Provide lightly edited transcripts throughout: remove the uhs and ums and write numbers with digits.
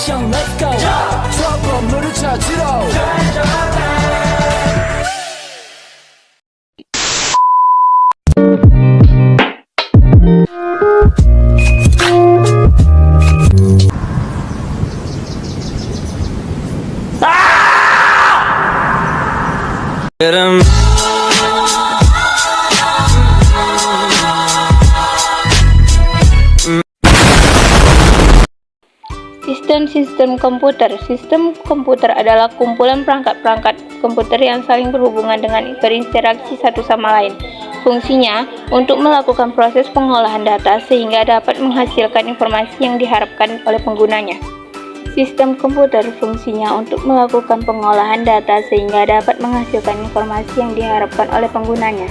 미션 let's go 트러블을 찾으러 Sistem komputer. Sistem komputer adalah kumpulan perangkat-perangkat komputer yang saling berhubungan dengan berinteraksi satu sama lain. Fungsinya untuk melakukan proses pengolahan data sehingga dapat menghasilkan informasi yang diharapkan oleh penggunanya. Sistem komputer fungsinya untuk melakukan pengolahan data sehingga dapat menghasilkan informasi yang diharapkan oleh penggunanya.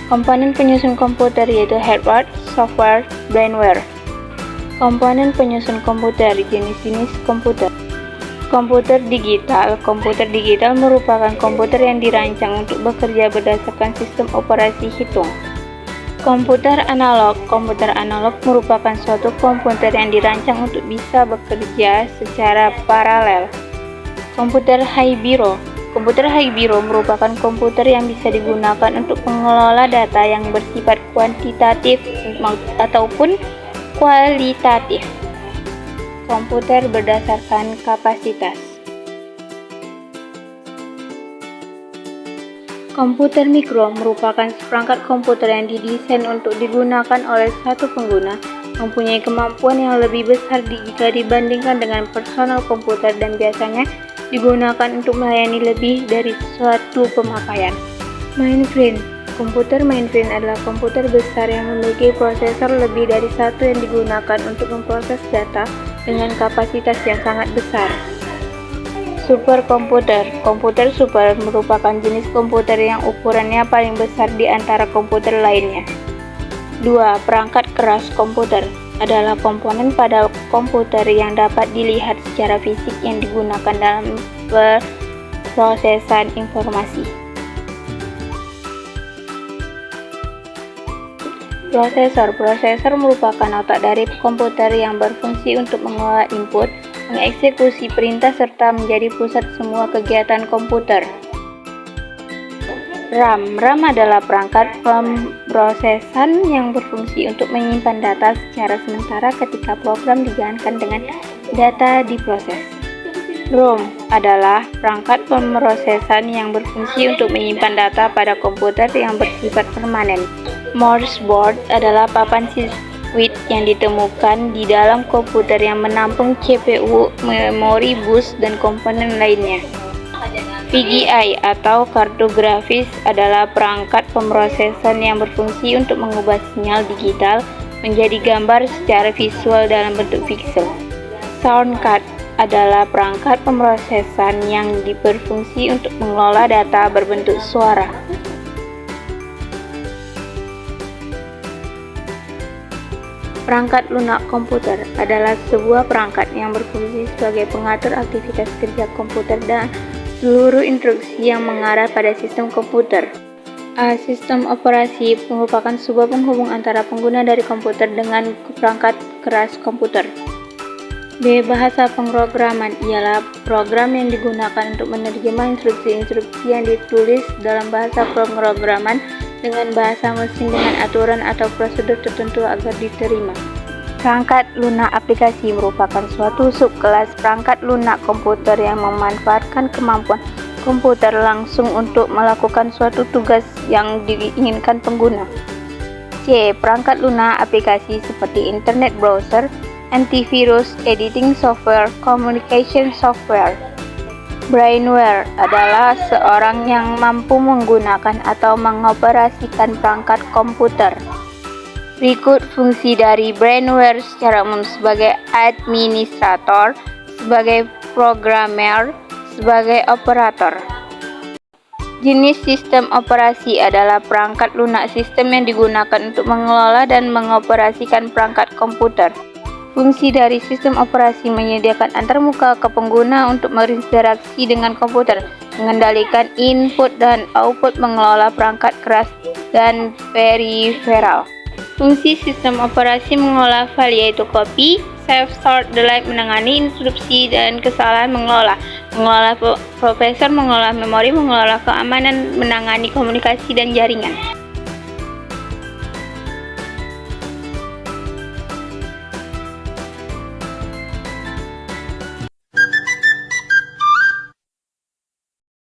Komponen penyusun komputer yaitu hardware, software, brainware. Komponen penyusun komputer, jenis-jenis komputer. Komputer digital merupakan komputer yang dirancang untuk bekerja berdasarkan sistem operasi hitung. Komputer analog merupakan suatu komputer yang dirancang untuk bisa bekerja secara paralel. Komputer high biro merupakan komputer yang bisa digunakan untuk mengelola data yang bersifat kuantitatif ataupun kualitatif. Komputer berdasarkan kapasitas. Komputer mikro merupakan seperangkat komputer yang didesain untuk digunakan oleh satu pengguna, mempunyai kemampuan yang lebih besar jika dibandingkan dengan personal komputer dan biasanya digunakan untuk melayani lebih dari suatu pemakaian. Mainframe. Komputer mainframe adalah komputer besar yang memiliki prosesor lebih dari satu yang digunakan untuk memproses data dengan kapasitas yang sangat besar. Superkomputer. Komputer super merupakan jenis komputer yang ukurannya paling besar di antara komputer lainnya. 2. Perangkat keras komputer adalah komponen pada komputer yang dapat dilihat secara fisik yang digunakan dalam prosesan informasi. Prosesor merupakan otak dari komputer yang berfungsi untuk mengolah input, mengeksekusi perintah serta menjadi pusat semua kegiatan komputer. RAM adalah perangkat pemrosesan yang berfungsi untuk menyimpan data secara sementara ketika program dijalankan dengan data diproses. ROM adalah perangkat pemrosesan yang berfungsi untuk menyimpan data pada komputer yang bersifat permanen. Morse board adalah papan sirkuit yang ditemukan di dalam komputer yang menampung CPU, memori bus, dan komponen lainnya. VGA atau kartu grafis adalah perangkat pemrosesan yang berfungsi untuk mengubah sinyal digital menjadi gambar secara visual dalam bentuk pixel. Sound card adalah perangkat pemrosesan yang berfungsi untuk mengelola data berbentuk suara. Perangkat lunak komputer adalah sebuah perangkat yang berfungsi sebagai pengatur aktivitas kerja komputer dan seluruh instruksi yang mengarah pada sistem komputer. Sistem operasi merupakan sebuah penghubung antara pengguna dari komputer dengan perangkat keras komputer. Bahasa pemrograman ialah program yang digunakan untuk menerjemah instruksi-instruksi yang ditulis dalam bahasa pemrograman dengan bahasa mesin dengan aturan atau prosedur tertentu agar diterima. Perangkat lunak aplikasi merupakan suatu subkelas perangkat lunak komputer yang memanfaatkan kemampuan komputer langsung untuk melakukan suatu tugas yang diinginkan pengguna. Perangkat lunak aplikasi seperti internet browser, antivirus, editing software, communication software. Brainware adalah seorang yang mampu menggunakan atau mengoperasikan perangkat komputer. Berikut fungsi dari brainware secara umum: sebagai administrator, sebagai programmer, sebagai operator. Jenis sistem operasi adalah perangkat lunak sistem yang digunakan untuk mengelola dan mengoperasikan perangkat komputer. Fungsi dari sistem operasi menyediakan antarmuka ke pengguna untuk berinteraksi dengan komputer, mengendalikan input dan output, mengelola perangkat keras dan periferal. Fungsi sistem operasi mengolah file yaitu copy, save, store, delete, menangani instruksi dan kesalahan mengelola prosesor, mengelola memori, mengelola keamanan, menangani komunikasi dan jaringan.